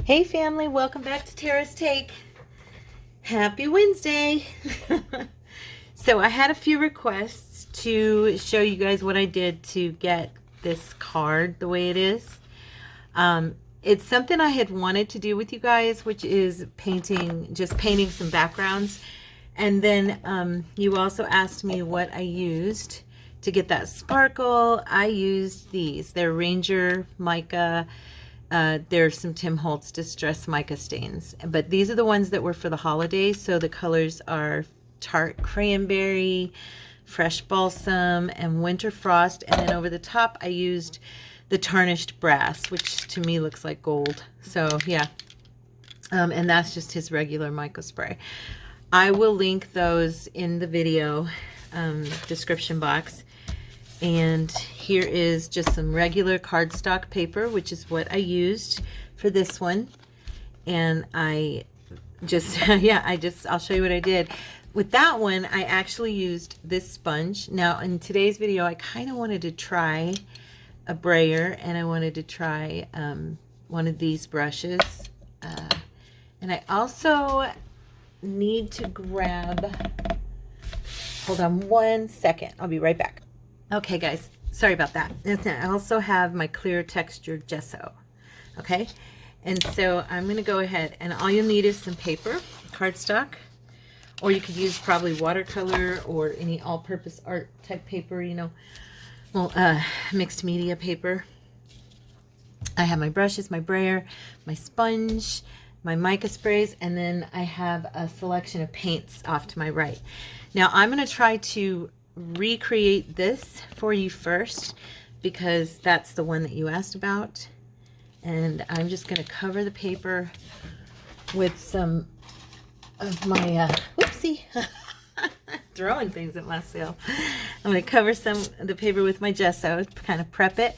Hey family, welcome back to Tara's Take. Happy Wednesday. So I had a few requests to show you guys what I did to get this card the way it is. It's something I had wanted to do with you guys, which is just painting some backgrounds. And then you also asked me what I used to get that sparkle. I used these. They're Ranger mica. There's some Tim Holtz Distress mica stains, but these are the ones that were for the holidays. So the colors are tart cranberry, fresh balsam, and winter frost. And then over the top, I used the tarnished brass, which to me looks like gold. So yeah, and that's just his regular mica spray. I will link those in the video description box. And here is just some regular cardstock paper, which is what I used for this one. And I just, I'll show you what I did. With that one, I actually used this sponge. Now, in today's video, I kind of wanted to try a brayer, and I wanted to try one of these brushes. And I also need to grab, hold on one second, I'll be right back. Okay guys, sorry about that. I also have my clear texture gesso. Okay, and so I'm going to go ahead, and all you'll need is some paper, cardstock, or you could use probably watercolor or any all-purpose art type paper, you know, well, mixed media paper. I have my brushes, my brayer, my sponge, my mica sprays, and then I have a selection of paints off to my right. Now I'm going to try to recreate this for you first, because that's the one that you asked about. And I'm just going to cover the paper with some of my whoopsie throwing things at myself. I'm going to cover some of the paper with my gesso to kind of prep it.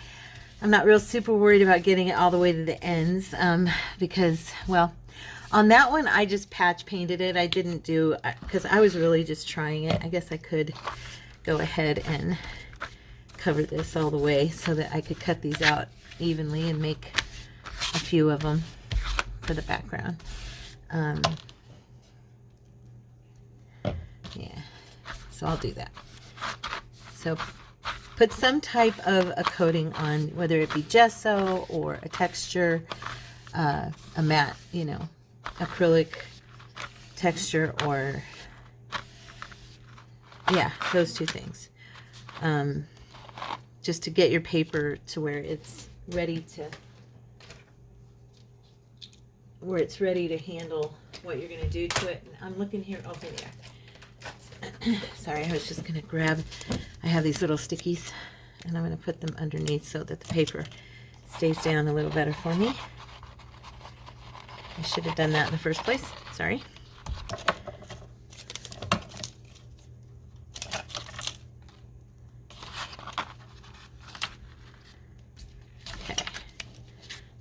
I'm not real super worried about getting it all the way to the ends, because, well, on that one I just patch painted it. I didn't do, because I was really just trying it. I guess I could go ahead and cover this all the way so that I could cut these out evenly and make a few of them for the background. Yeah, so I'll do that. So put some type of a coating on, whether it be gesso or a texture, a matte, you know, acrylic texture, or yeah, those two things, just to get your paper to where it's ready to handle what you're going to do to it. And I'm looking here, oh, there. Sorry, I was just going to grab, I have these little stickies, and I'm going to put them underneath so that the paper stays down a little better for me. I should have done that in the first place, sorry.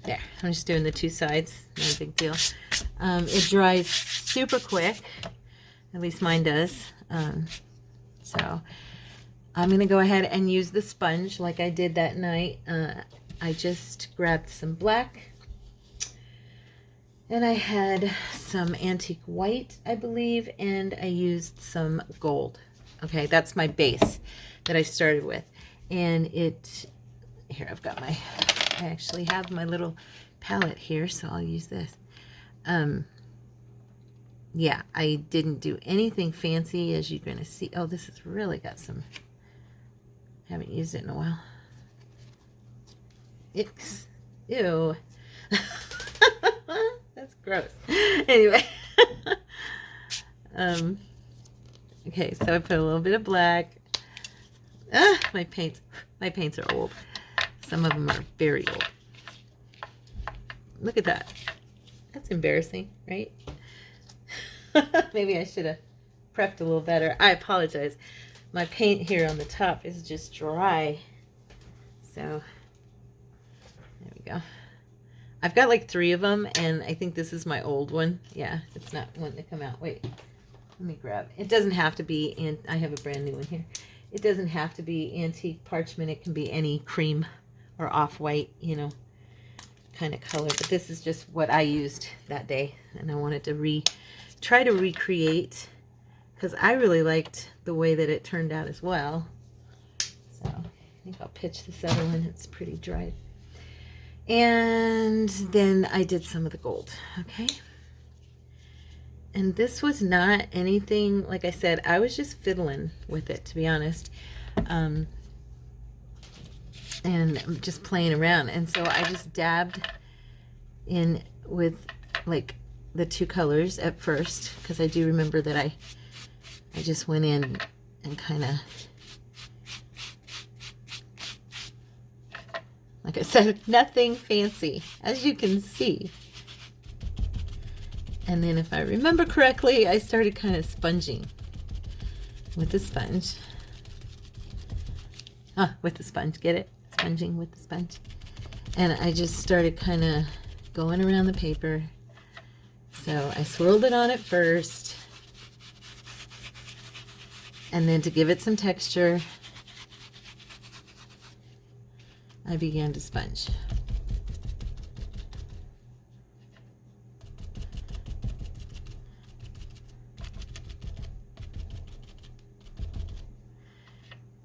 There, I'm just doing the two sides, no big deal. It dries super quick, at least mine does. So I'm going to go ahead and use the sponge like I did that night. I just grabbed some black, and I had some antique white, I believe, and I used some gold. Okay, that's my base that I started with. And here I've got I actually have my little palette here, so I'll use this. Yeah, I didn't do anything fancy, as you're going to see. Oh, this has really got some, haven't used it in a while. Icks. Ew. That's gross. Anyway. Okay, so I put a little bit of black. My paints are old. Some of them are very old. Look at that. That's embarrassing, right? Maybe I should have prepped a little better. I apologize. My paint here on the top is just dry. So, there we go. I've got like 3 of them, and I think this is my old one. Yeah, it's not wanting to come out. Wait, let me grab it. It doesn't have to be, and I have a brand new one here. It doesn't have to be antique parchment. It can be any cream or off-white, you know, kind of color, but this is just what I used that day, and I wanted to try to recreate, because I really liked the way that it turned out as well. So I think I'll pitch this other one. It's pretty dry. And then I did some of the gold. Okay. And this was not anything, like I said, I was just fiddling with it, to be honest. And just playing around. And so I just dabbed in with like the two colors at first, because I do remember that I just went in and kind of, like I said, nothing fancy, as you can see. And then if I remember correctly, I started kind of sponging with the sponge. With the sponge, get it? Sponging with the sponge. And I just started kind of going around the paper. So I swirled it on at first. And then to give it some texture, I began to sponge.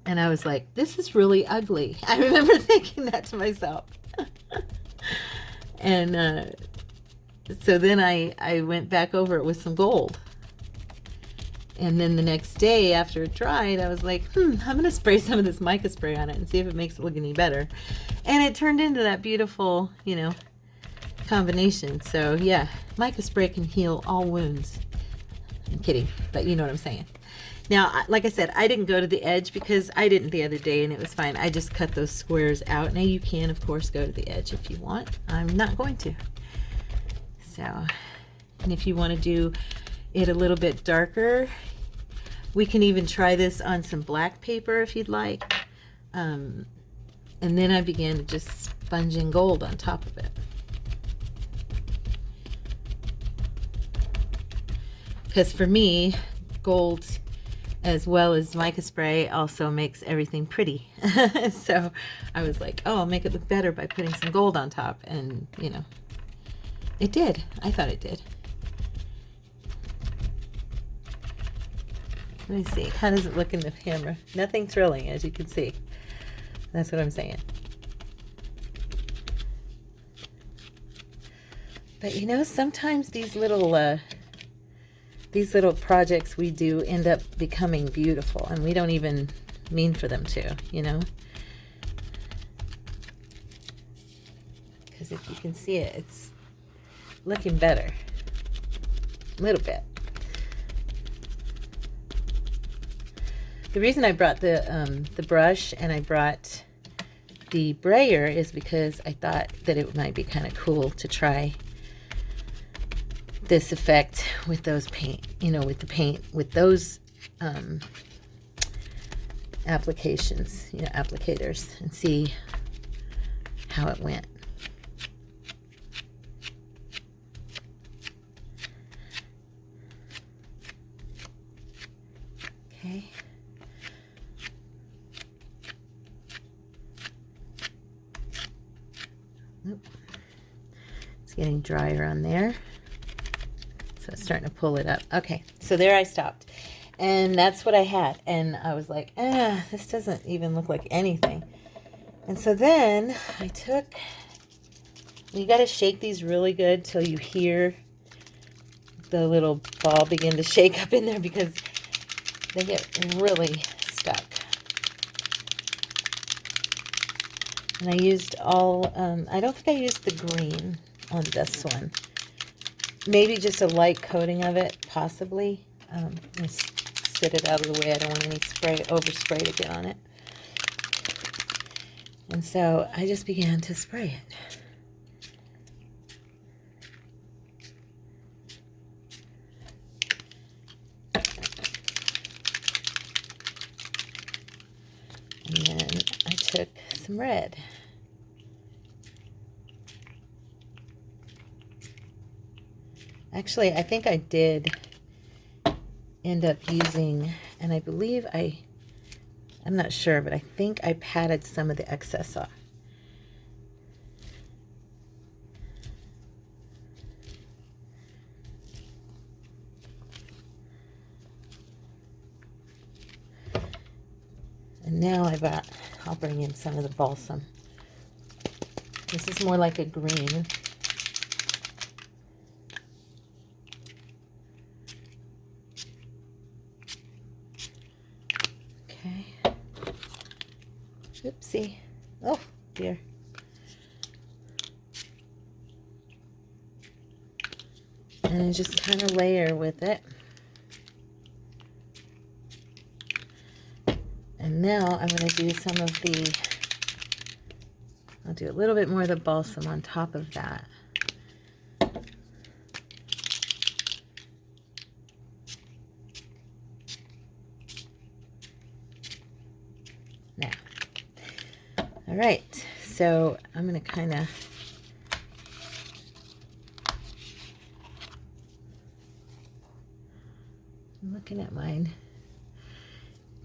And I was like, this is really ugly. I remember thinking that to myself. And so then I went back over it with some gold. And then the next day after it dried, I was like, I'm going to spray some of this mica spray on it and see if it makes it look any better. And it turned into that beautiful, you know, combination. So yeah, mica spray can heal all wounds. I'm kidding, but you know what I'm saying. Now, like I said, I didn't go to the edge because I didn't the other day and it was fine. I just cut those squares out. Now you can, of course, go to the edge if you want. I'm not going to. So, and if you want to do it a little bit darker, we can even try this on some black paper if you'd like. And then I began to just sponge in gold on top of it. Because for me, gold as well as mica spray also makes everything pretty. So I was like, oh, I'll make it look better by putting some gold on top. And, you know, it did. I thought it did. Let me see. How does it look in the camera? Nothing thrilling, as you can see. That's what I'm saying. But, you know, sometimes these little projects we do end up becoming beautiful, and we don't even mean for them to, you know. Because if you can see it, it's looking better. A little bit. The reason I brought the brush and I brought the brayer is because I thought that it might be kind of cool to try this effect with those paint, you know, with the paint, with those applications, you know, applicators, and see how it went. Okay. Nope. It's getting drier on there. So it's starting to pull it up. Okay, so there I stopped. And that's what I had. And I was like, this doesn't even look like anything. And so then I took, you got to shake these really good till you hear the little ball begin to shake up in there, because they get really stuck. And I used all, I don't think I used the green on this one. Maybe just a light coating of it, possibly. Let me sit it out of the way. I don't want any overspray to get on it. And so I just began to spray it. And then I took some red. Actually, I think I did end up using, and I believe I'm not sure, but I think I patted some of the excess off. And now I'll bring in some of the balsam. This is more like a green. Okay. Oopsie. Oh, dear. And I just kind of layer with it. And now I'm going to do some of the, I'll do a little bit more of the balsam on top of that. Now, all right, so I'm going to kind of looking at mine.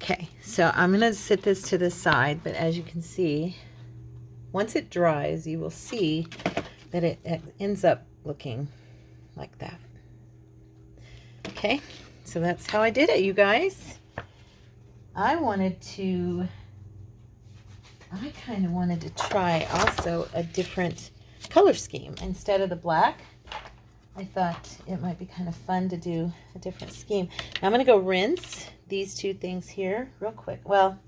Okay, so I'm going to sit this to the side, but as you can see, once it dries, you will see that it ends up looking like that. Okay, so that's how I did it, you guys. I kind of wanted to try also a different color scheme. Instead of the black, I thought it might be kind of fun to do a different scheme. Now I'm going to go rinse these two things here real quick. Well,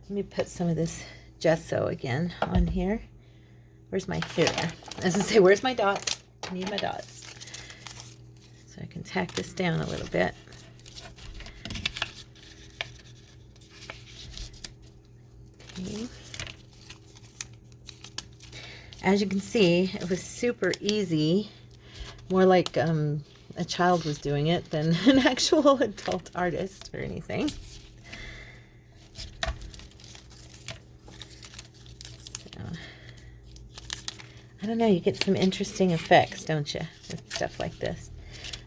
let me put some of this gesso again on here. Where's my, here? As I say, where's my dots? I need my dots. So I can tack this down a little bit. Okay. As you can see, it was super easy. More like a child was doing it than an actual adult artist or anything. So, I don't know, you get some interesting effects, don't you, with stuff like this.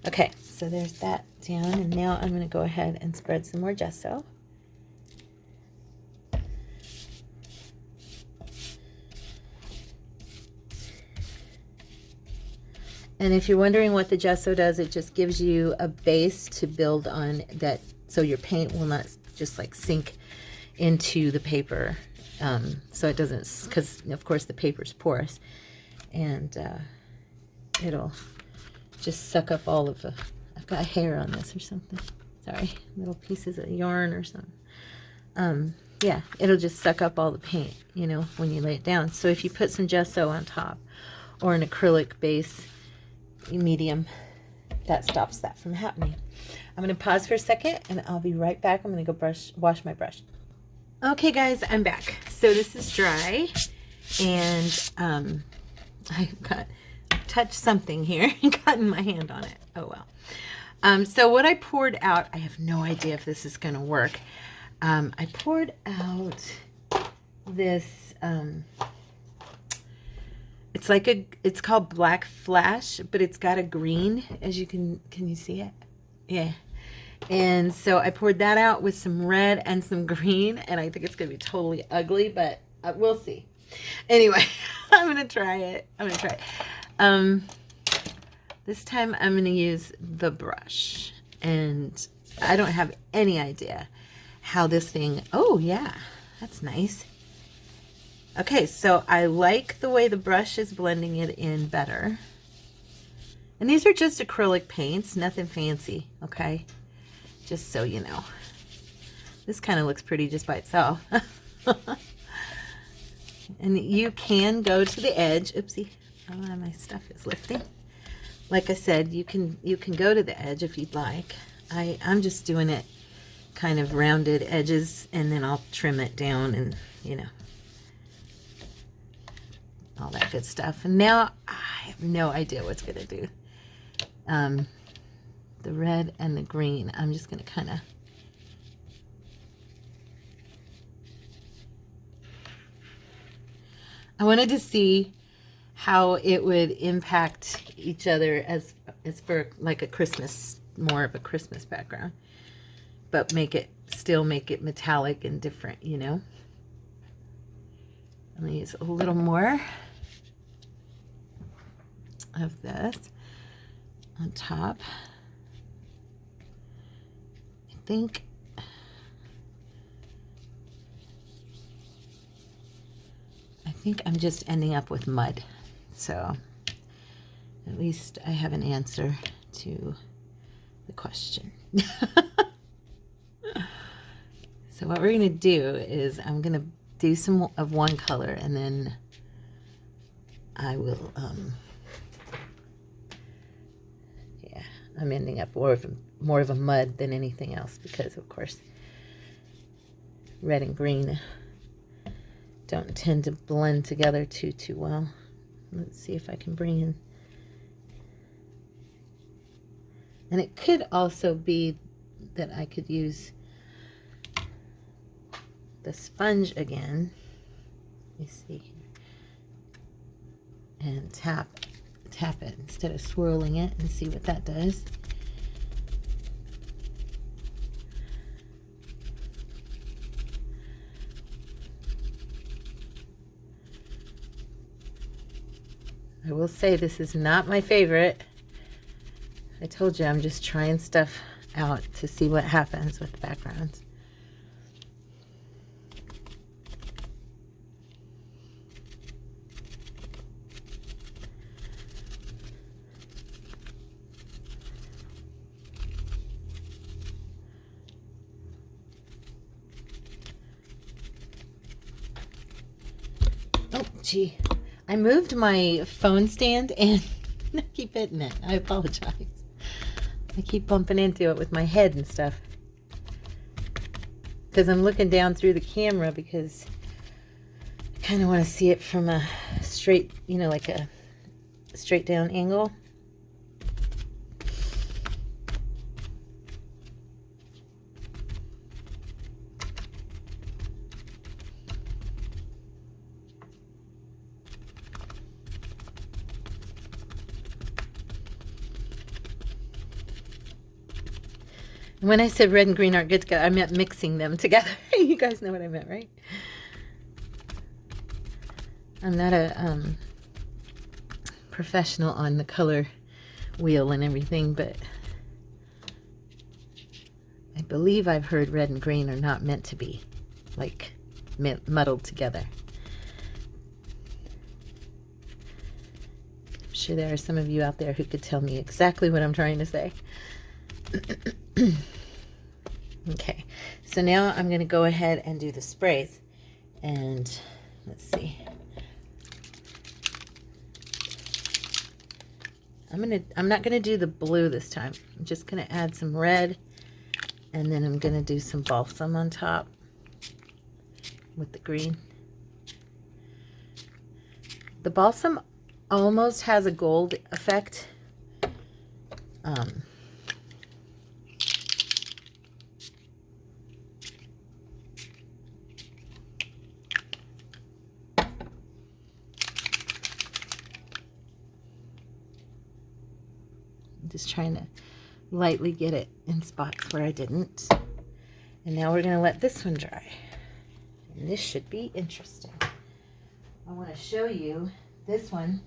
Okay, so there's that down, and now I'm going to go ahead and spread some more gesso. And if you're wondering what the gesso does, it just gives you a base to build on, that so your paint will not just like sink into the paper. So it doesn't, because of course the paper's porous, and it'll just suck up all of the, I've got hair on this or something. Sorry, little pieces of yarn or something. Yeah, it'll just suck up all the paint, you know, when you lay it down. So if you put some gesso on top or an acrylic base, medium, that stops that from happening. I'm going to pause for a second and I'll be right back. I'm going to go wash my brush. Okay guys, I'm back. So this is dry, and I've touched something here and gotten my hand on it. Oh well. So what I poured out, I have no idea if this is going to work. I poured out this it's called Black Flash, but it's got a green, as you can you see it? Yeah. And so I poured that out with some red and some green, and I think it's going to be totally ugly, but we'll see. Anyway, I'm going to try it. This time I'm going to use the brush, and I don't have any idea how this thing, oh yeah, that's nice. Okay, so I like the way the brush is blending it in better. And these are just acrylic paints, nothing fancy, okay? Just so you know. This kind of looks pretty just by itself. And you can go to the edge. Oopsie, my stuff is lifting. Like I said, you can go to the edge if you'd like. I'm just doing it kind of rounded edges, and then I'll trim it down, and you know, all that good stuff. And now I have no idea what's gonna do. The red and the green, I'm just gonna kind of I wanted to see how it would impact each other as for like a Christmas, more of a Christmas background, but still make it metallic and different, you know. I'm gonna use a little more of this on top. I think think I'm just ending up with mud. So at least I have an answer to the question. So what we're going to do is I'm going to do some of one color, and then I will, yeah, I'm ending up more of a mud than anything else because, of course, red and green don't tend to blend together too well. Let's see if I can bring in. And it could also be that I could use the sponge again. You see, and tap it instead of swirling it, and see what that does. I will say this is not my favorite. I told you I'm just trying stuff out to see what happens with the backgrounds. Oh, gee. I moved my phone stand and I keep hitting it. I apologize. I keep bumping into it with my head and stuff. Because I'm looking down through the camera because I kind of want to see it from a straight, you know, like a straight down angle. When I said red and green aren't good together, I meant mixing them together. You guys know what I meant, right? I'm not a professional on the color wheel and everything, but I believe I've heard red and green are not meant to be, like, muddled together. I'm sure there are some of you out there who could tell me exactly what I'm trying to say. Okay, so now I'm going to go ahead and do the sprays, and let's see. I'm not going to do the blue this time. I'm just going to add some red, and then I'm going to do some balsam on top with the green. The balsam almost has a gold effect. Just trying to lightly get it in spots where I didn't. And now we're going to let this one dry. And this should be interesting. I want to show you this one.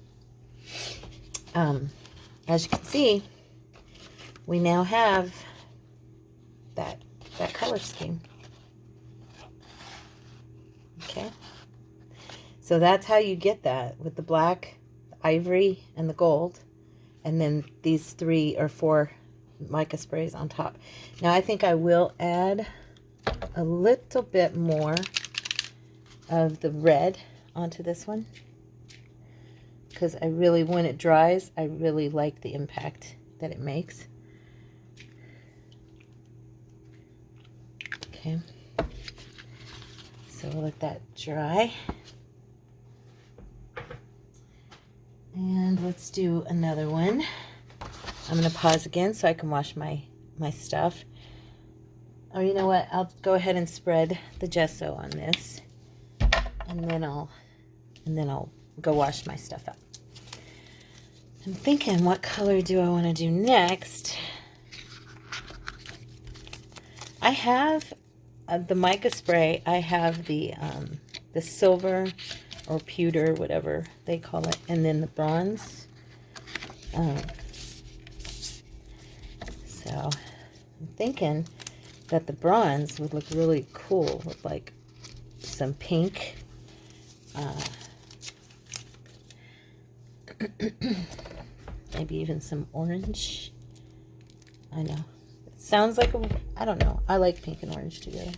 As you can see, we now have that color scheme. Okay. So that's how you get that, with the black, the ivory, and the gold. And then these 3 or 4 mica sprays on top. Now I think I will add a little bit more of the red onto this one, because I really, when it dries, I really like the impact that it makes. Okay, so we'll let that dry. And let's do another one. I'm going to pause again so I can wash my stuff. Or you know what? I'll go ahead and spread the gesso on this, and then I'll go wash my stuff up. I'm thinking, what color do I want to do next? I have the mica spray. I have the silver or pewter, whatever they call it, and then the bronze. So I'm thinking that the bronze would look really cool with like some pink Maybe even some orange. I know. It sounds like I don't know. I like pink and orange together.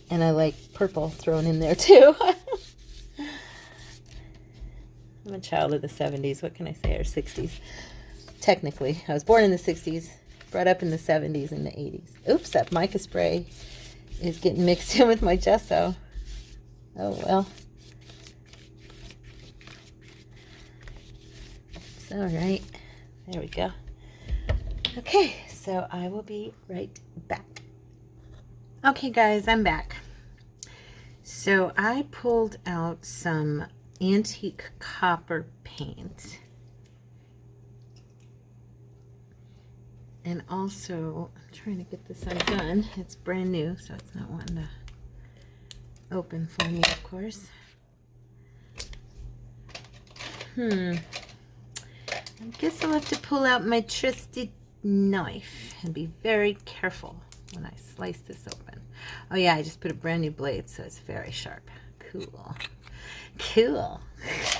And I like purple thrown in there too. I'm a child of the 70s. What can I say? Or 60s. Technically. I was born in the 60s. Brought up in the 70s and the 80s. Oops, that mica spray is getting mixed in with my gesso. Oh, well. It's all right. There we go. Okay, so I will be right back. Okay, guys, I'm back. So I pulled out some antique copper paint. And also, I'm trying to get this undone. It's brand new, so it's not wanting to open for me, of course. I guess I'll have to pull out my trusty knife and be very careful when I slice this open. Oh yeah, I just put a brand new blade, so it's very sharp. Cool. Cool.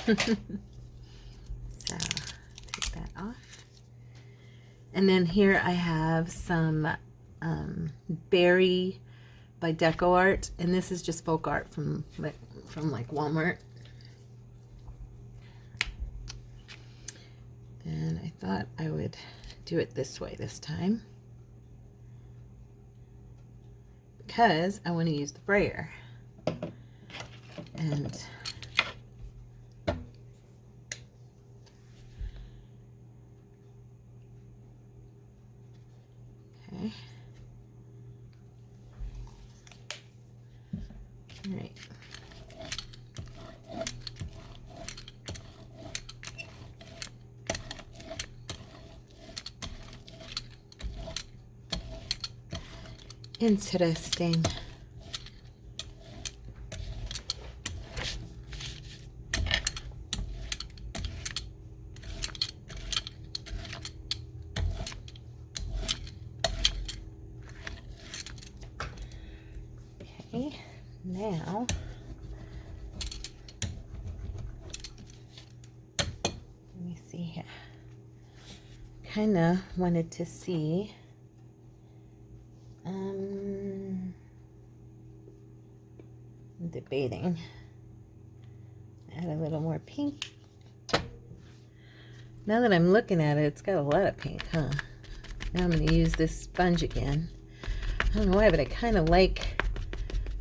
So, take that off. And then here I have some Berry by Deco Art, and this is just folk art from like Walmart. And I thought I would do it this way this time because I want to use the brayer. And okay. All right. Interesting. Okay, now let me see here. Kind of wanted to see I'm debating. Add a little more pink. Now that I'm looking at it, it's got a lot of pink, huh? Now I'm going to use this sponge again. I don't know why, but I kind of like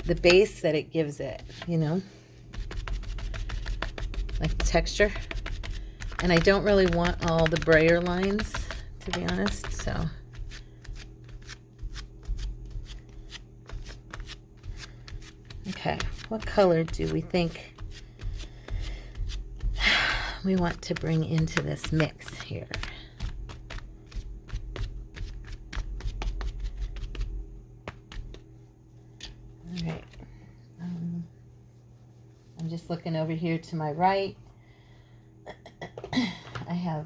the base that it gives it, you know? Like the texture. And I don't really want all the brayer lines, to be honest, so. Okay, what color do we think we want to bring into this mix here? All right. I'm just looking over here to my right. I have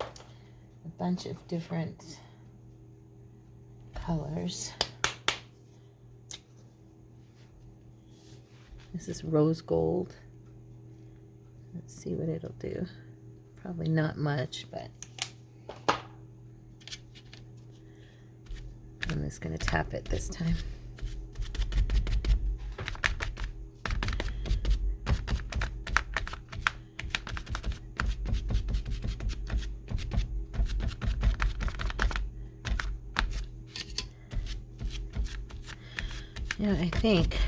a bunch of different colors. This is rose gold. Let's see what it'll do. Probably not much, but I'm just going to tap it this time. Yeah, I think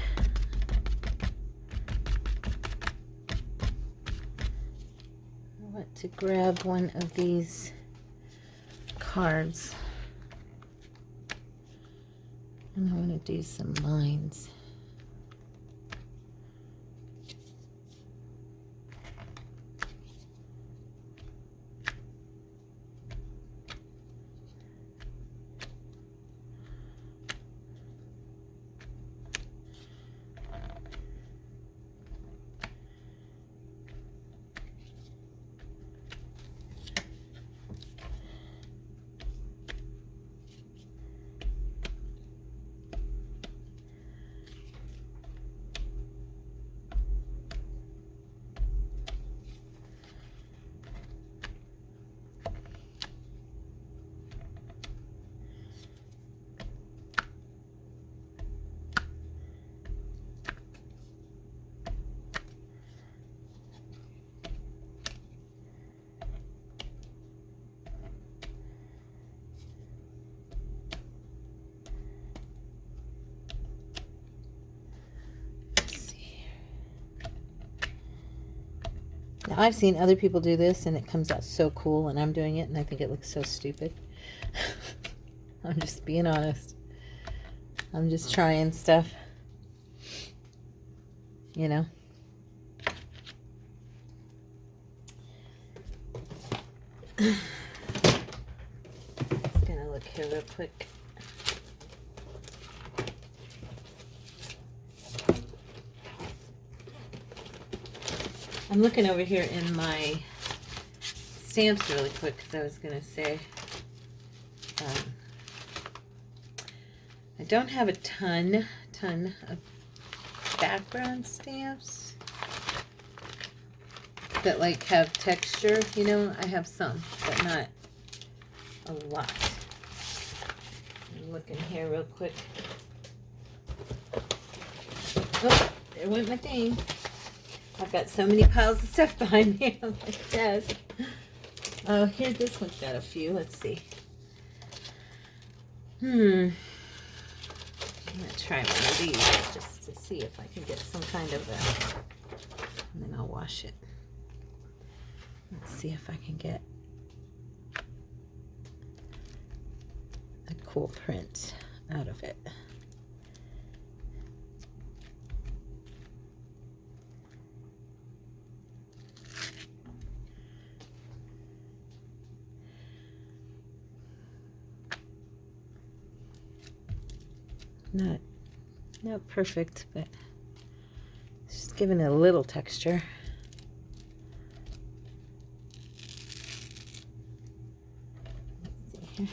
I want to grab one of these cards and I want to do some lines. Now, I've seen other people do this and it comes out so cool, and I'm doing it and I think it looks so stupid. I'm just being honest. I'm just trying stuff, you know. Just gonna look here real quick. I'm looking over here in my stamps really quick because I was gonna say I don't have a ton of background stamps that like have texture, you know. I have some, but not a lot. I'm looking here real quick. Oh, there went my thing. I've got so many piles of stuff behind me on my desk. Oh, here, this one's got a few. Let's see. I'm gonna try one of these just to see if I can get some kind of and then I'll wash it. Let's see if I can get a cool print out of it. Not perfect, but it's just giving it a little texture. Let's see here.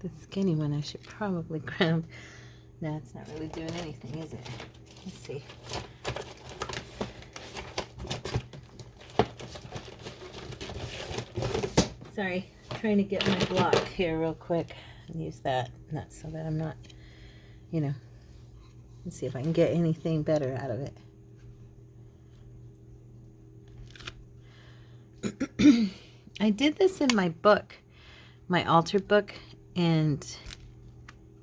The skinny one I should probably ground. No, it's not really doing anything, is it? Let's see. Sorry, trying to get my block here real quick and use that. Not so that I'm not, you know. Let's see if I can get anything better out of it. I did this in my book, my altar book, and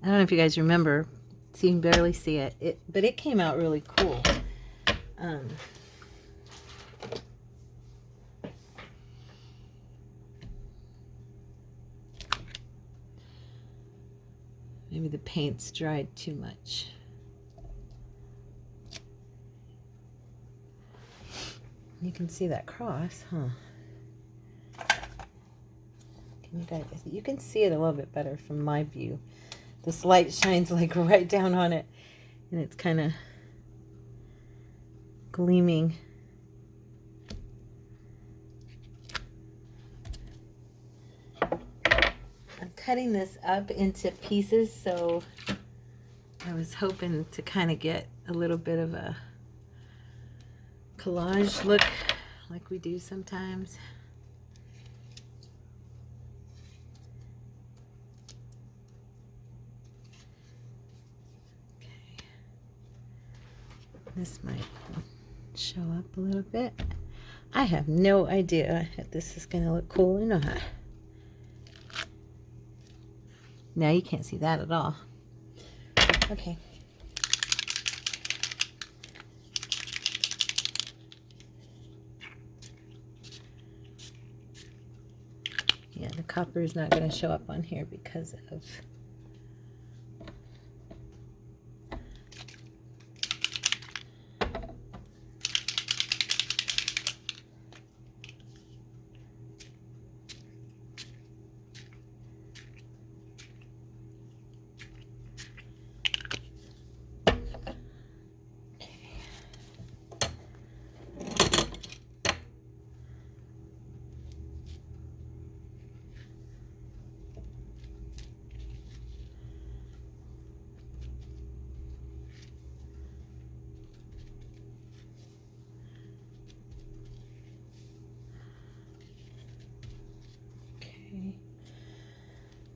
I don't know if you guys remember, so you can barely see it, but it came out really cool. Maybe the paint's dried too much. You can see that cross, huh? You can see it a little bit better from my view. This light shines like right down on it, and it's kind of gleaming. I'm cutting this up into pieces, so I was hoping to kind of get a little bit of a collage look like we do sometimes. This might show up a little bit. I have no idea if this is going to look cool or not. Now you can't see that at all. Okay. Yeah, the copper is not going to show up on here because of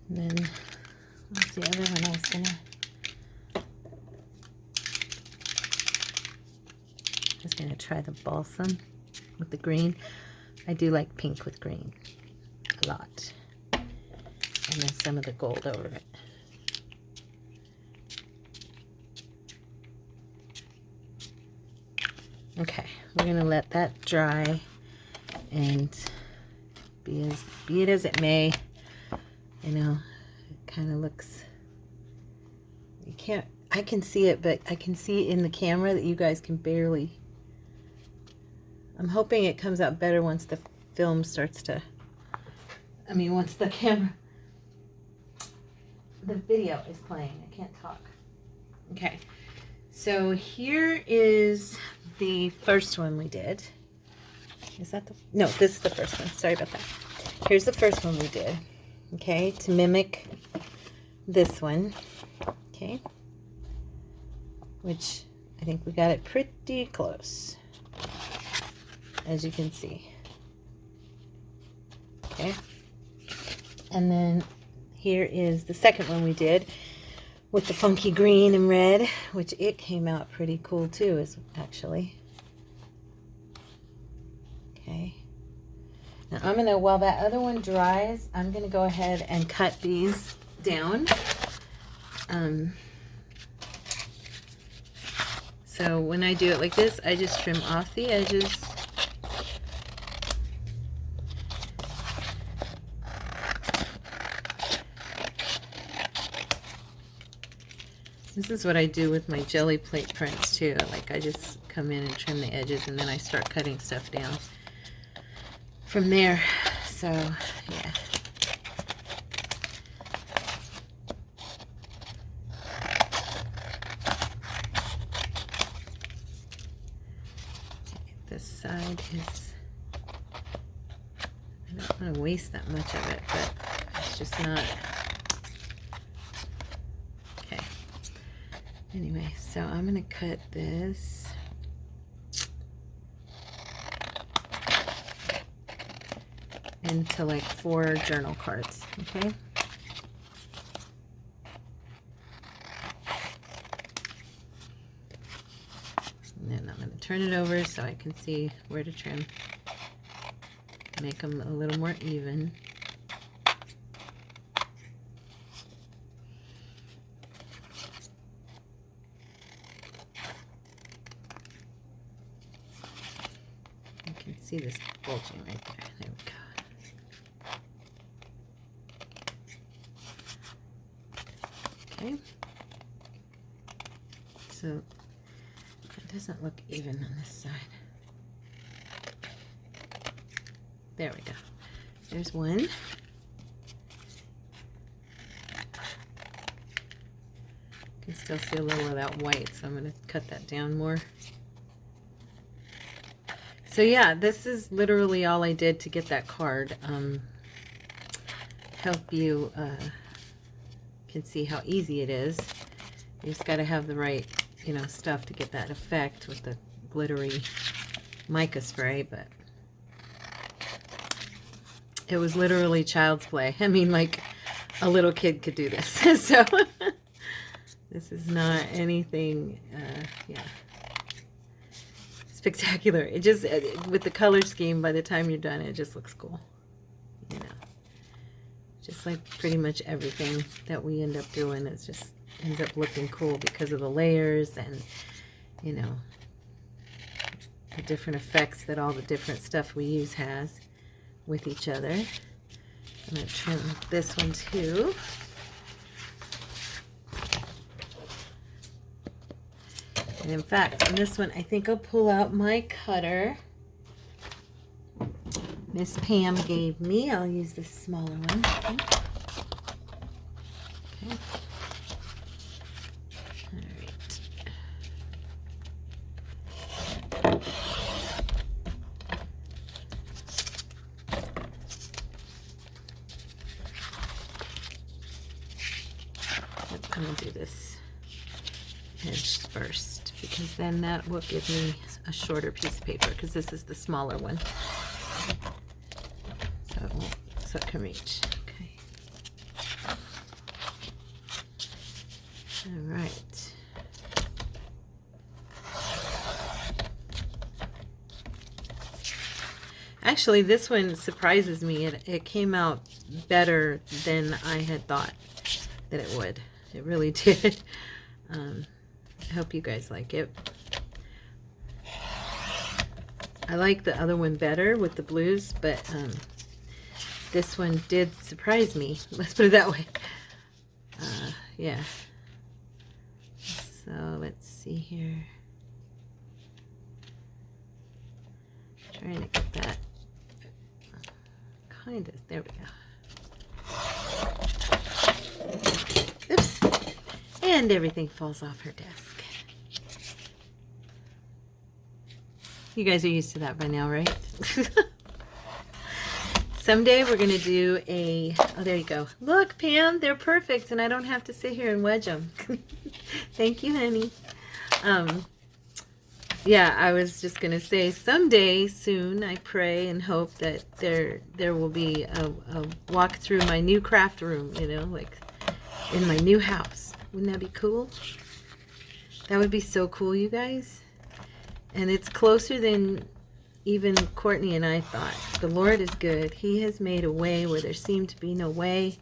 and then what's the other one I was just going to try the balsam with the green. I do like pink with green a lot. And then some of the gold over it. Okay, we're going to let that dry and be it as it may. You know, it kind of looks, you can't, I can see it, but I can see in the camera that you guys can barely. I'm hoping it comes out better once the film starts to, once the video is playing. I can't talk. Okay, so here is the first one we did. Is that no, this is the first one. Sorry about that. Here's the first one we did. Okay, to mimic this one. Okay, which I think we got it pretty close, as you can see. Okay, and then here is the second one we did with the funky green and red, which it came out pretty cool too, actually. Okay. Now I'm gonna, while that other one dries, I'm gonna go ahead and cut these down. So when I do it like this, I just trim off the edges. This is what I do with my jelly plate prints too. Like, I just come in and trim the edges, and then I start cutting stuff down from there. So yeah. This side is, I don't want to waste that much of it, but it's just not. Okay. Anyway, so I'm going to cut this. Into like 4 journal cards, okay? And then I'm going to turn it over so I can see where to trim. Make them a little more even. You can see this bulging right there. There we go. Okay, so it doesn't look even on this side. There we go. There's one. You can still see a little of that white, so I'm going to cut that down more. So yeah, this is literally all I did to get that card. Help you can see how easy it is. You just got to have the right, stuff to get that effect with the glittery mica spray, but it was literally child's play. I mean, like, a little kid could do this. So this is not anything, spectacular. It just, with the color scheme, by the time you're done, it just looks cool, Just like pretty much everything that we end up doing, it just ends up looking cool because of the layers and, the different effects that all the different stuff we use has with each other. I'm going to trim this one too. And in fact, on this one, I think I'll pull out my cutter Miss Pam gave me. I'll use this smaller one. Okay. All right. I'm going to do this edge first, because then that will give me a shorter piece of paper, because this is the smaller one. So it can reach. Okay. All right. Actually, this one surprises me. It came out better than I had thought that it would. It really did. I hope you guys like it. I like the other one better with the blues, but this one did surprise me. Let's put it that way. Yeah. So let's see here. Trying to get that kind of, there we go. Oops. And everything falls off her desk. You guys are used to that by now, right? Someday we're going to do a, oh, there you go. Look, Pam, they're perfect, and I don't have to sit here and wedge them. Thank you, honey. Yeah, I was just going to say someday soon, I pray and hope that there will be a walk through my new craft room, you know, like in my new house. Wouldn't that be cool? That would be so cool, you guys. And it's closer than even Courtney and I thought. The Lord is good. He has made a way where there seemed to be no way.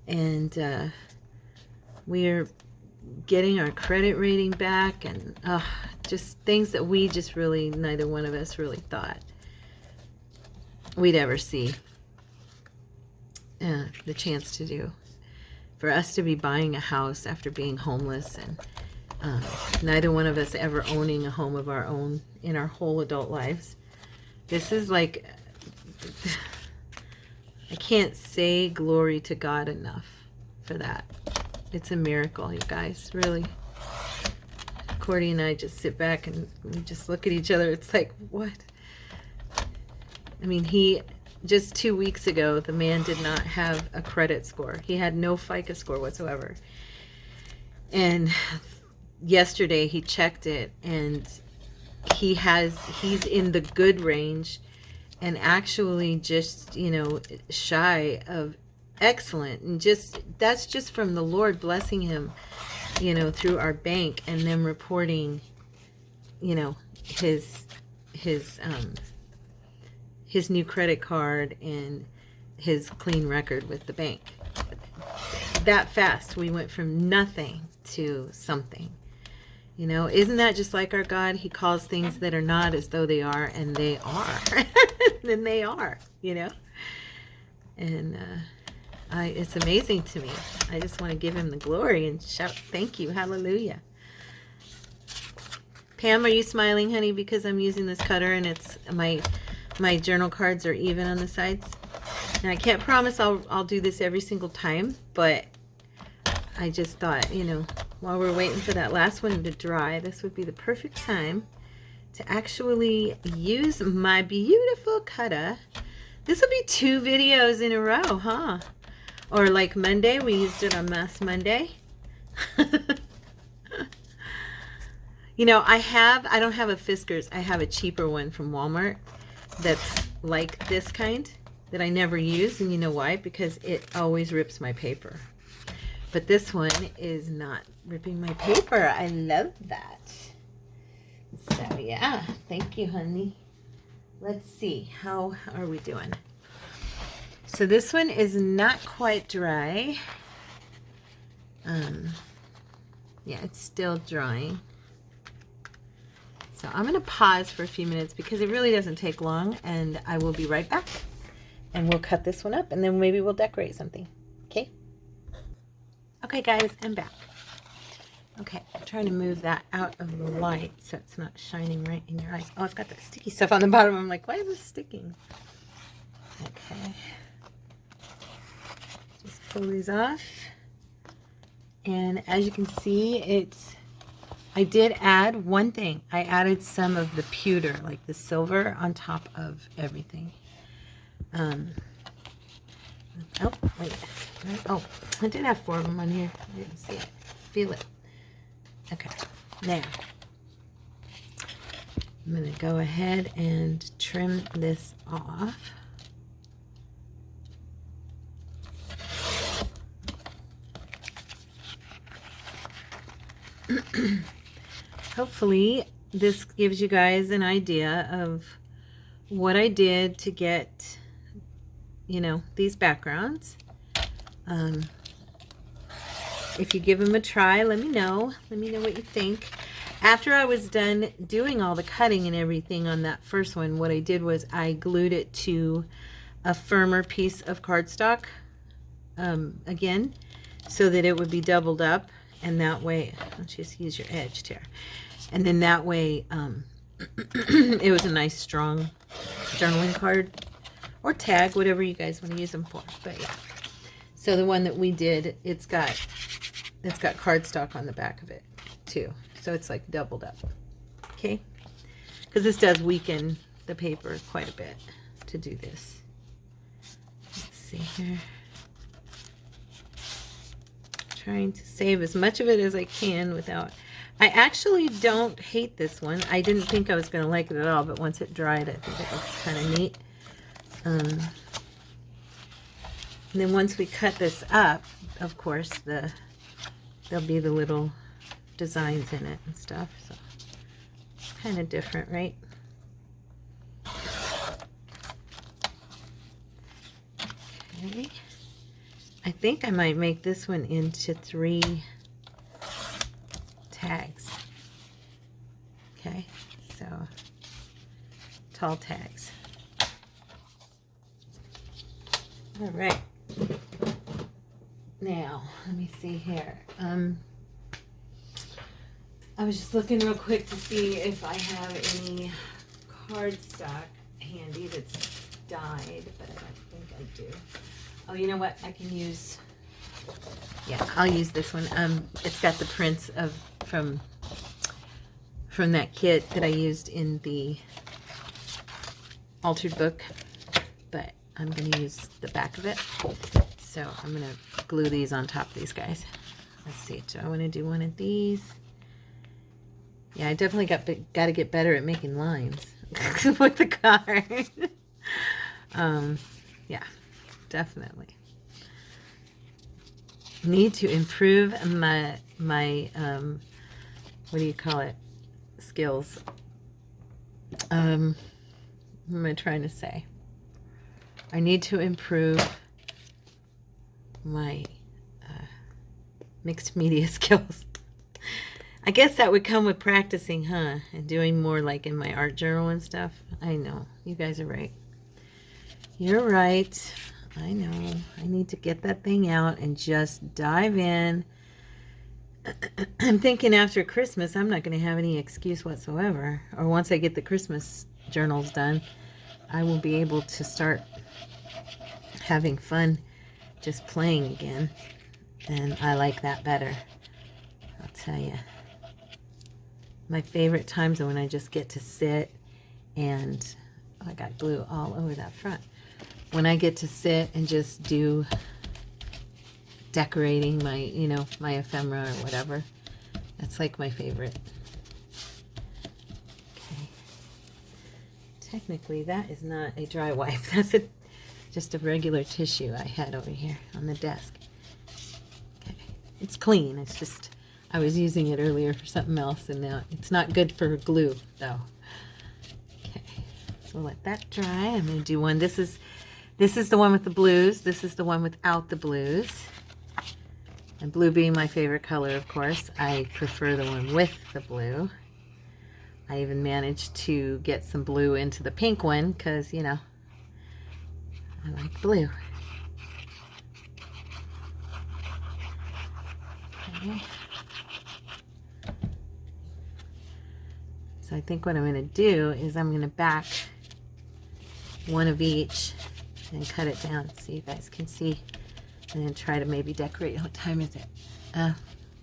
And we're getting our credit rating back, and just things that we just really, neither one of us really thought we'd ever see the chance to do. For us to be buying a house after being homeless, and neither one of us ever owning a home of our own in our whole adult lives. This is like, I can't say glory to God enough for that. It's a miracle, you guys, really. Cordy and I just sit back and we just look at each other. It's like, what? I mean, just 2 weeks ago, the man did not have a credit score. He had no FICO score whatsoever. And yesterday he checked it, and he's in the good range, and actually just, you know, shy of excellent. And that's just from the Lord blessing him, you know, through our bank, and them reporting, you know, his new credit card and his clean record with the bank. That fast, we went from nothing to something. You know, isn't that just like our God? He calls things that are not as though they are, and they are. Then they are, you know. And it's amazing to me. I just want to give him the glory and shout thank you, hallelujah. Pam, are you smiling, honey, because I'm using this cutter and it's my journal cards are even on the sides? And I can't promise I'll do this every single time, but I just thought, you know, while we're waiting for that last one to dry, this would be the perfect time to actually use my beautiful cutter. This will be 2 videos in a row, huh? Or like Monday, we used it on Mass Monday. You know, I don't have a Fiskars. I have a cheaper one from Walmart that's like this kind that I never use. And you know why? Because it always rips my paper. But this one is not ripping my paper. I love that. So yeah, thank you, honey. Let's see, how are we doing? So this one is not quite dry. Yeah, it's still drying. So I'm going to pause for a few minutes because it really doesn't take long, and I will be right back. And we'll cut this one up, and then maybe we'll decorate something. Okay? Okay, guys, I'm back. Okay, I'm trying to move that out of the light so it's not shining right in your eyes. Oh, it's got that sticky stuff on the bottom. I'm like, why is this sticking? Okay. Just pull these off. And as you can see, I did add one thing. I added some of the pewter, like the silver, on top of everything. Oh, wait. Oh, I did have 4 of them on here. I didn't see it. Feel it. Okay. Now, I'm going to go ahead and trim this off. Hopefully, this gives you guys an idea of what I did to get, you know, these backgrounds. If you give them a try, let me know. Let me know what you think. After I was done doing all the cutting and everything on that first one, what I did was I glued it to a firmer piece of cardstock again, so that it would be doubled up, and that way, let's just use your edge there, and then that way it was a nice strong journaling card or tag, whatever you guys want to use them for. But yeah, so the one that we did, it's got cardstock on the back of it too, so it's like doubled up. Okay, because this does weaken the paper quite a bit to do this. Let's see here, trying to save as much of it as I can without. I actually don't hate this one. I didn't think I was going to like it at all, but once it dried, I think it looks kind of neat. And then once we cut this up, of course, there'll be the little designs in it and stuff. So it's kind of different, right? Okay. I think I might make this one into 3 tags. Okay, so tall tags. All right. Now, let me see here. I was just looking real quick to see if I have any cardstock handy that's dyed, but I don't think I do. Oh, you know what? I can use, yeah, I'll use this one. It's got the prints from that kit that I used in the altered book, but I'm going to use the back of it. So I'm going to glue these on top of these guys. Let's see. Do I want to do one of these? Yeah, I definitely got to get better at making lines with the card. Yeah, definitely. Need to improve my what do you call it? Skills. What am I trying to say? I need to improve my mixed media skills. I guess that would come with practicing, huh? And doing more like in my art journal and stuff. I know. You guys are right. You're right. I know. I need to get that thing out and just dive in. I'm thinking after Christmas, I'm not going to have any excuse whatsoever. Or once I get the Christmas journals done, I will be able to start having fun just playing again. And I like that better. I'll tell you. My favorite times are when I just get to sit and, oh, I got glue all over that front. When I get to sit and just do decorating my, you know, my ephemera or whatever. That's like my favorite. Okay. Technically, that is not a dry wipe. That's just a regular tissue I had over here on the desk. Okay. It's clean. It's just, I was using it earlier for something else, and now it's not good for glue, though. Okay. So let that dry. I'm going to do one. This is the one with the blues. This is the one without the blues. And blue being my favorite color, of course, I prefer the one with the blue. I even managed to get some blue into the pink one because, you know, I like blue. Okay. So I think what I'm going to do is I'm going to back one of each and cut it down so you guys can see, and then try to maybe decorate. What time is it? Well,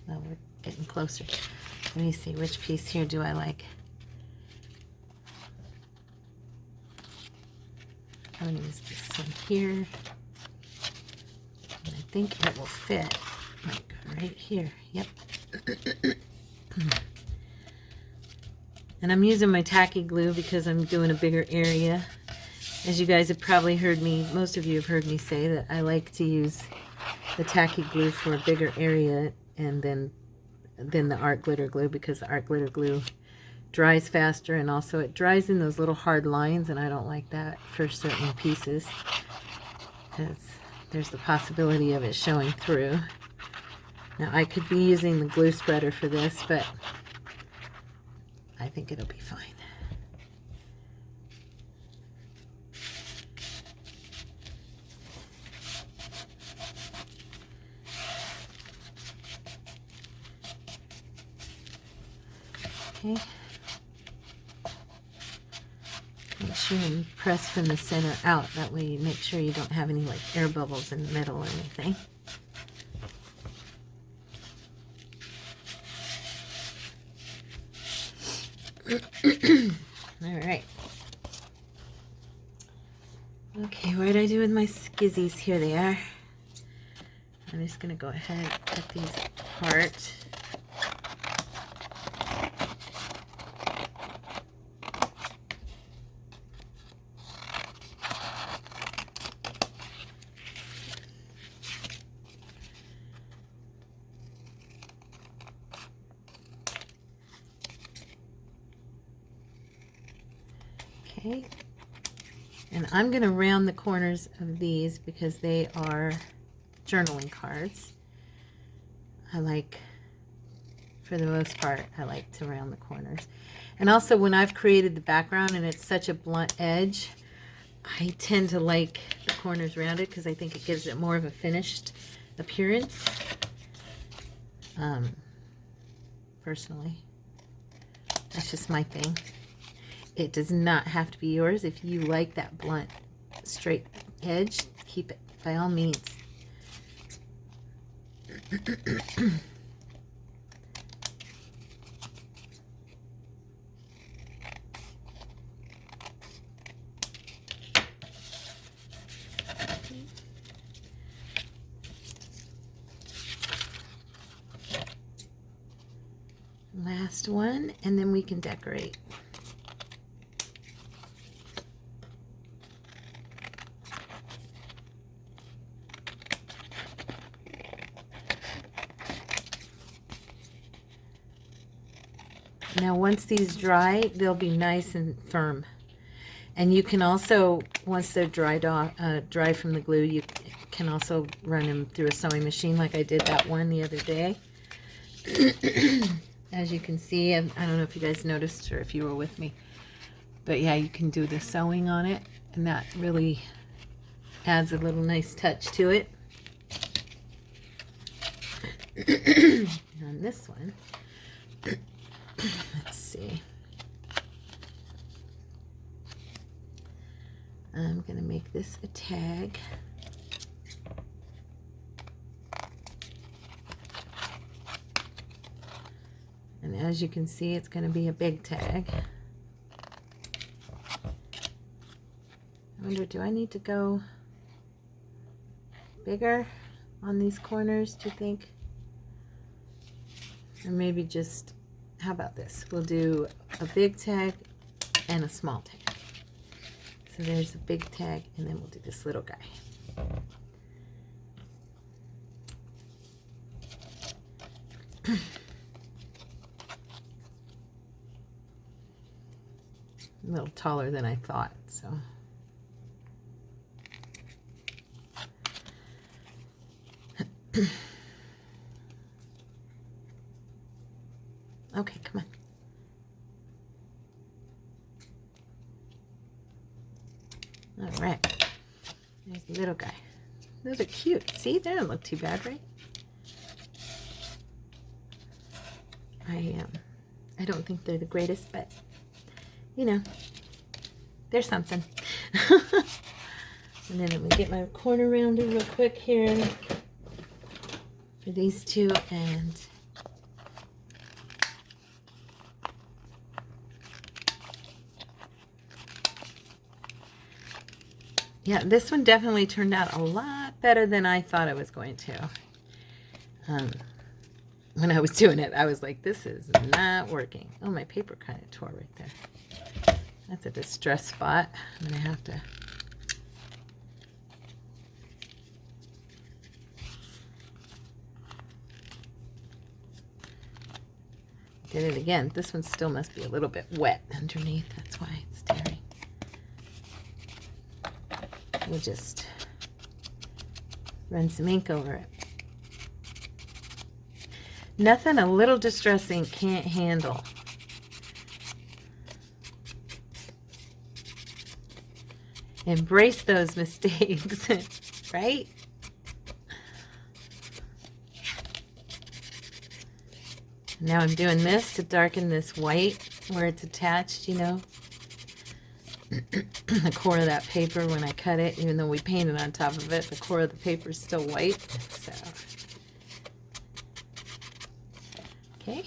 we're getting closer. Let me see, which piece here do I like? I'm going to use this one here. And I think it will fit like right here. Yep. And I'm using my tacky glue because I'm doing a bigger area. As you guys have probably heard me, most of you have heard me say that I like to use the tacky glue for a bigger area and then the art glitter glue, because the art glitter glue dries faster, and also it dries in those little hard lines, and I don't like that for certain pieces because there's the possibility of it showing through. Now I could be using the glue spreader for this, but I think it'll be fine. Okay. Make sure you press from the center out. That way you make sure you don't have any like air bubbles in the middle or anything. All right. Okay, what did I do with my skizzies? Here they are. I'm just going to go ahead and cut these apart. Okay, and I'm going to round the corners of these because they are journaling cards. I like, for the most part, I like to round the corners. And also when I've created the background and it's such a blunt edge, I tend to like the corners rounded because I think it gives it more of a finished appearance. Personally, that's just my thing. It does not have to be yours. If you like that blunt, straight edge, keep it by all means. Last one, and then we can decorate. Now once these dry, they'll be nice and firm. And you can also, once they're dried off, dry from the glue, you can also run them through a sewing machine like I did that one the other day. As you can see, and I don't know if you guys noticed or if you were with me, but yeah, you can do the sewing on it, and that really adds a little nice touch to it. On this one, let's see. I'm going to make this a tag. And as you can see, it's going to be a big tag. I wonder, do I need to go bigger on these corners, do you think? Or maybe just, how about this? We'll do a big tag and a small tag. So there's a big tag, and then we'll do this little guy. A little taller than I thought, so. Okay, come on. All right, there's the little guy. Those are cute. See, they don't look too bad, right? I don't think they're the greatest, but you know, there's something. And then I'm gonna get my corner rounded real quick here for these two, and yeah, this one definitely turned out a lot better than I thought it was going to. When I was doing it, I was like, this is not working. Oh, my paper kind of tore right there. That's a distress spot. I'm going to have to... Did it again. This one still must be a little bit wet underneath. That's why it's tearing. We'll just run some ink over it. Nothing a little distress ink can't handle. Embrace those mistakes, right? Now I'm doing this to darken this white where it's attached, you know. The core of that paper when I cut it, even though we painted on top of it, the core of the paper is still white. So, okay.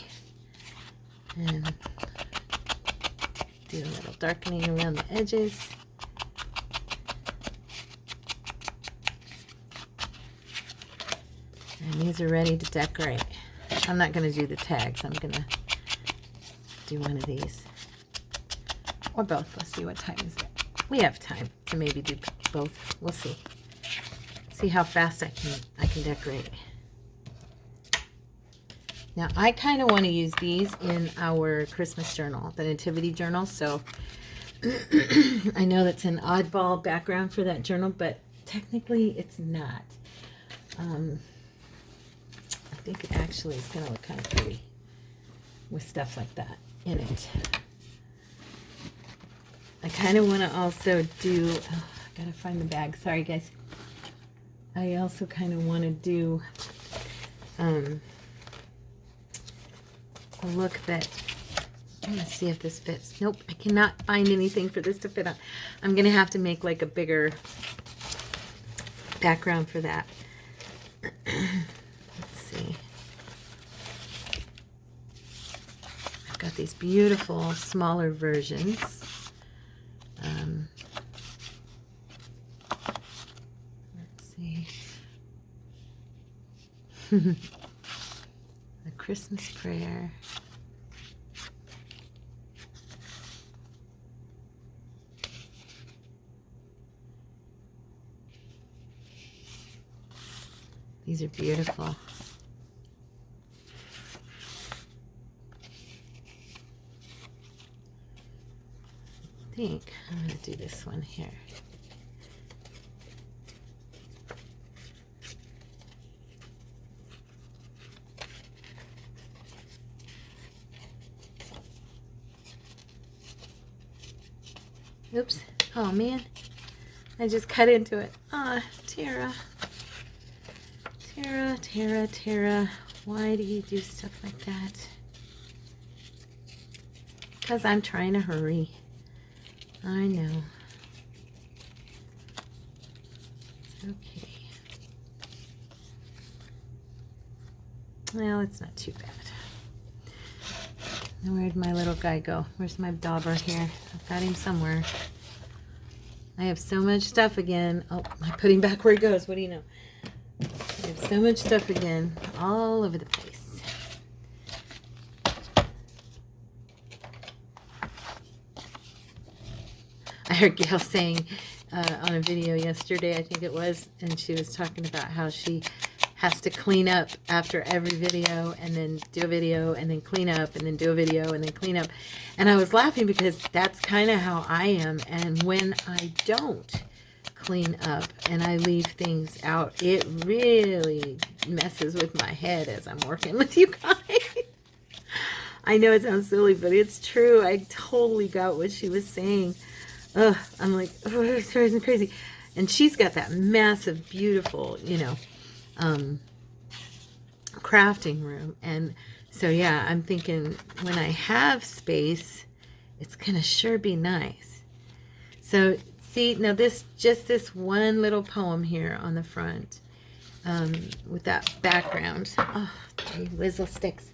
And do a little darkening around the edges. And these are ready to decorate. I'm not going to do the tags. I'm going to do one of these. Or both. Let's see, what time is it? We have time to maybe do both. We'll see. See how fast I can decorate. Now, I kind of want to use these in our Christmas journal, the Nativity journal. So, I know that's an oddball background for that journal, but technically it's not. I think it actually is going to look kind of pretty with stuff like that in it. I kind of want to also do, oh, I gotta find the bag. Sorry, guys. I also kind of want to do a look that, I'm going to see if this fits. Nope, I cannot find anything for this to fit on. I'm going to have to make like a bigger background for that. I've got these beautiful smaller versions. Let's see. The Christmas prayer. These are beautiful. I think I'm going to do this one here. Oops. Oh man. I just cut into it. Ah, Tara. Tara. Why do you do stuff like that? Because I'm trying to hurry. I know. Okay. Well, it's not too bad. Now, where'd my little guy go? Where's my dauber here? I've got him somewhere. I have so much stuff again. Oh, I put him back where he goes. What do you know? I have so much stuff again, all over the place. I heard Gail saying on a video yesterday, I think it was, and she was talking about how she has to clean up after every video and then do a video and then clean up and then do a video and then clean up. And I was laughing because that's kind of how I am. And when I don't clean up and I leave things out, it really messes with my head as I'm working with you guys. I know it sounds silly, but it's true. I totally got what she was saying. Ugh, I'm like, oh, it's driving me crazy. And she's got that massive, beautiful, you know, crafting room. And so, yeah, I'm thinking when I have space, it's going to sure be nice. So, see, now this one little poem here on the front with that background. Oh, gee, whizzle sticks.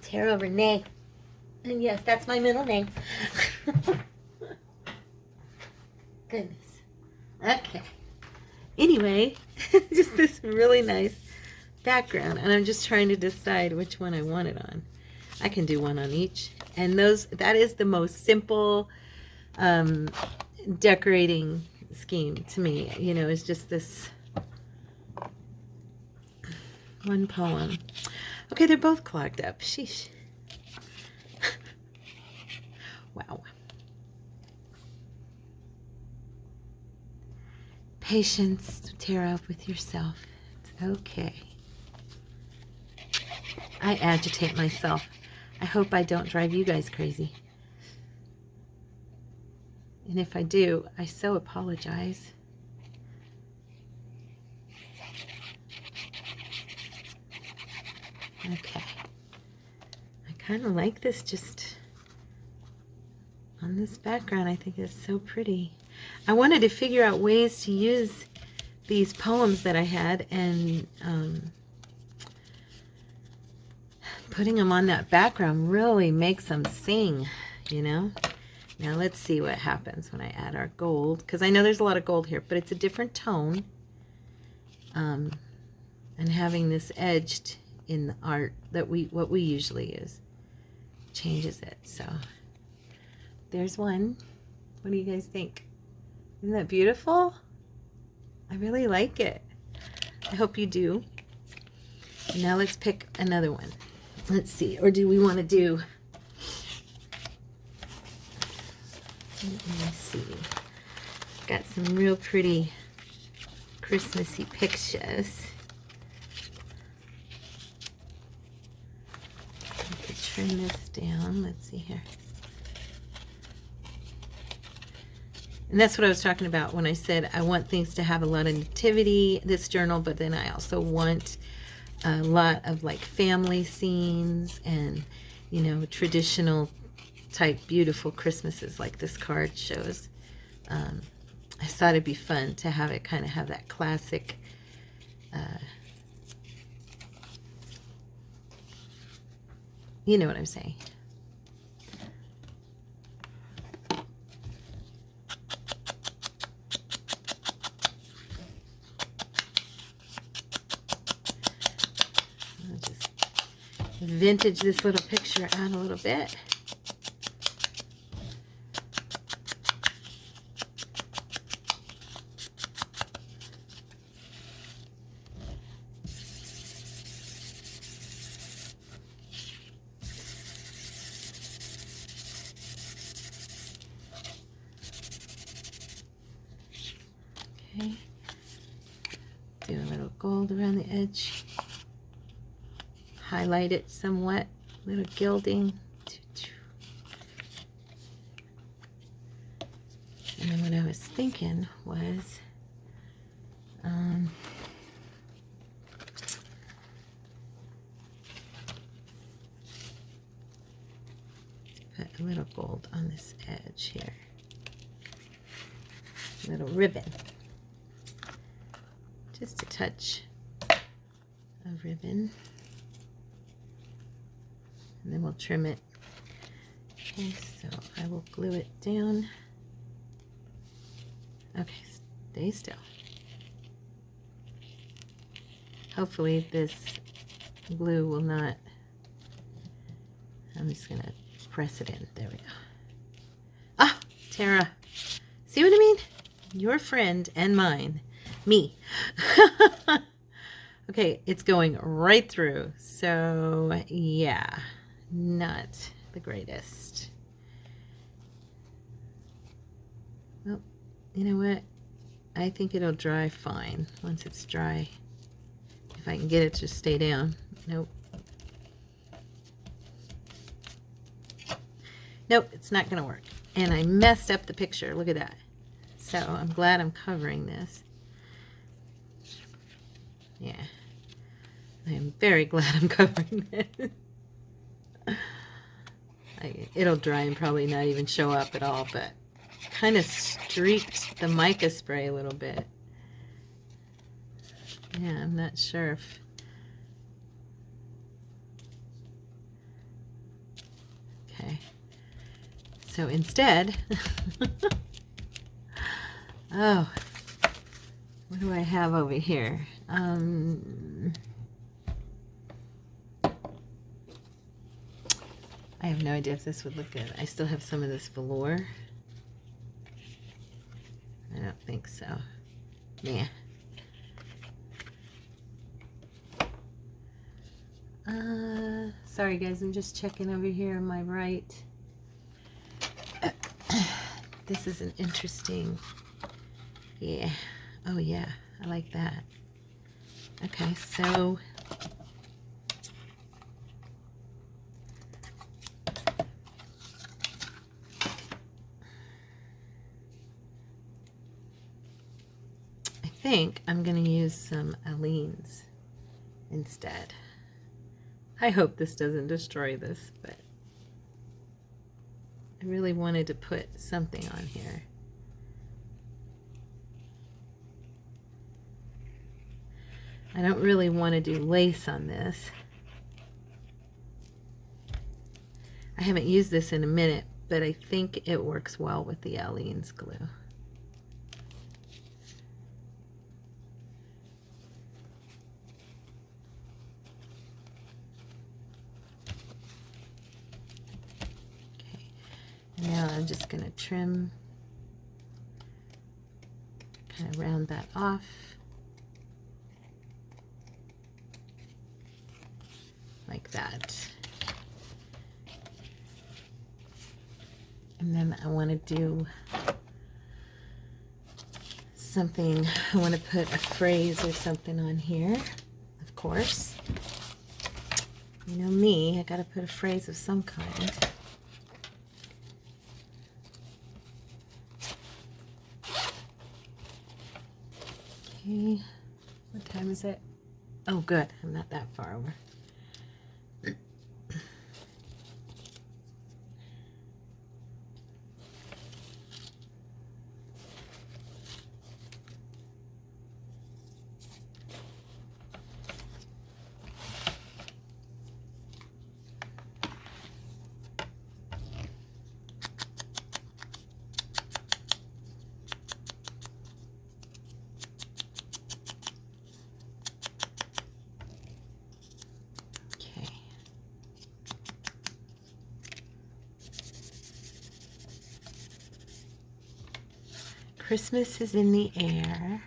Tara Renee. And yes, that's my middle name. Goodness. Okay. Anyway, just this really nice background. And I'm just trying to decide which one I want it on. I can do one on each. And that is the most simple decorating scheme to me. You know, it's just this one poem. Okay, they're both clogged up. Sheesh. Patience, Tara, with yourself. It's okay. I agitate myself. I hope I don't drive you guys crazy. And if I do, I so apologize. Okay. I kind of like this just on this background. I think it's so pretty. I wanted to figure out ways to use these poems that I had, and putting them on that background really makes them sing, you know? Now let's see what happens when I add our gold, because I know there's a lot of gold here, but it's a different tone. And having this edged in the art that what we usually use changes it. So there's one. What do you guys think? Isn't that beautiful? I really like it. I hope you do. And now let's pick another one. Let's see, or do we want to do, let me see, got some real pretty Christmassy pictures. I could trim this down. Let's see here. And that's what I was talking about when I said I want things to have a lot of nativity, this journal, but then I also want a lot of like family scenes and, you know, traditional type beautiful Christmases like this card shows. I thought it'd be fun to have it kind of have that classic you know what I'm saying. I'll just vintage this little picture out a little bit. Okay, do a little gold around the edge, highlight it somewhat, little gilding. And then what I was thinking was put a little gold on this edge here, a little ribbon. Just a touch of ribbon, and then we'll trim it. Okay, so I will glue it down. Okay, stay still. Hopefully this glue will not, I'm just gonna press it in. There we go. Ah, Tara, see what I mean? Your friend and mine. Me. Okay, it's going right through. So, yeah, not the greatest. Well, you know what? I think it'll dry fine once it's dry. If I can get it to stay down. Nope. Nope, it's not going to work. And I messed up the picture. Look at that. So, I'm glad I'm covering this. Yeah, I am very glad I'm covering it. It'll dry and probably not even show up at all, but kind of streaked the mica spray a little bit. Yeah, I'm not sure if... Okay, so instead, oh, what do I have over here? I have no idea if this would look good. I still have some of this velour. I don't think so. Yeah. Sorry guys, I'm just checking over here on my right. This is an interesting, yeah, Oh yeah, I like that. Okay, so I think I'm going to use some Aleene's instead. I hope this doesn't destroy this, but I really wanted to put something on here. I don't really want to do lace on this. I haven't used this in a minute, but I think it works well with the Aleene's glue. Okay, now I'm just going to trim, kind of round that off. Like that. And then I want to do something, I want to put a phrase or something on here, of course. You know me, I got to put a phrase of some kind. Okay, what time is it? Oh good, I'm not that far over. Christmas is in the air.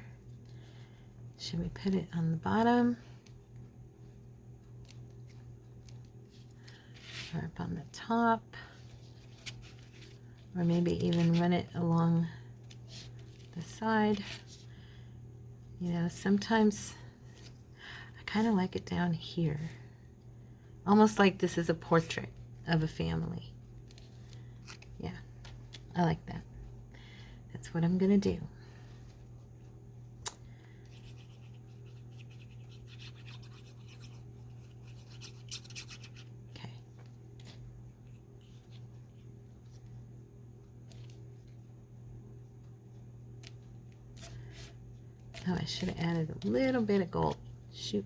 Should we put it on the bottom? Or up on the top? Or maybe even run it along the side? You know, sometimes I kind of like it down here. Almost like this is a portrait of a family. Yeah, I like that. That's what I'm going to do. Okay. Oh, I should have added a little bit of gold. Shoot.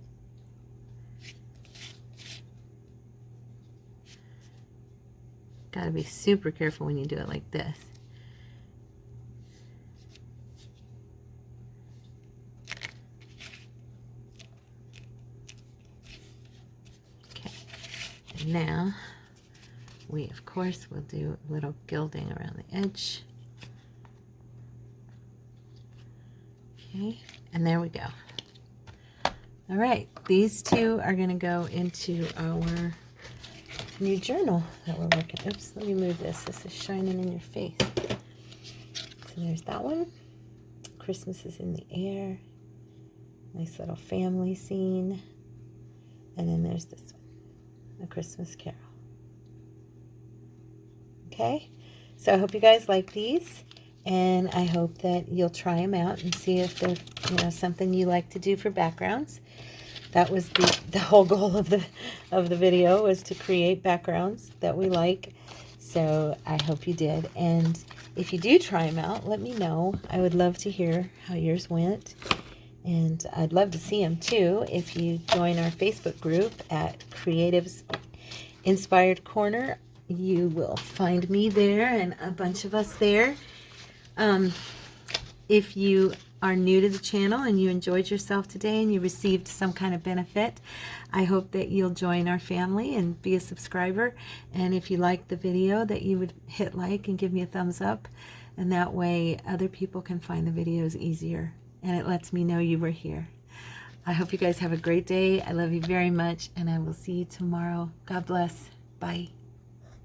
Got to be super careful when you do it like this. Now, we of course will do a little gilding around the edge. Okay, and there we go. All right, these two are going to go into our new journal that we're working. Oops, let me move this. This is shining in your face. So there's that one. Christmas is in the air. Nice little family scene. And then there's this one. A Christmas Carol. Okay, so I hope you guys like these, and I hope that you'll try them out and see if they're, you know, something you like to do for backgrounds. That was the whole goal of the video, was to create backgrounds that we like. So I hope you did, and if you do try them out, let me know. I would love to hear how yours went. And I'd love to see them too if you join our Facebook group at Creatives Inspired Corner. You will find me there and a bunch of us there. If you are new to the channel and you enjoyed yourself today and you received some kind of benefit, I hope that you'll join our family and be a subscriber. And if you liked the video, that you would hit like and give me a thumbs up. And that way other people can find the videos easier. And it lets me know you were here. I hope you guys have a great day. I love you very much, and I will see you tomorrow. God bless. Bye.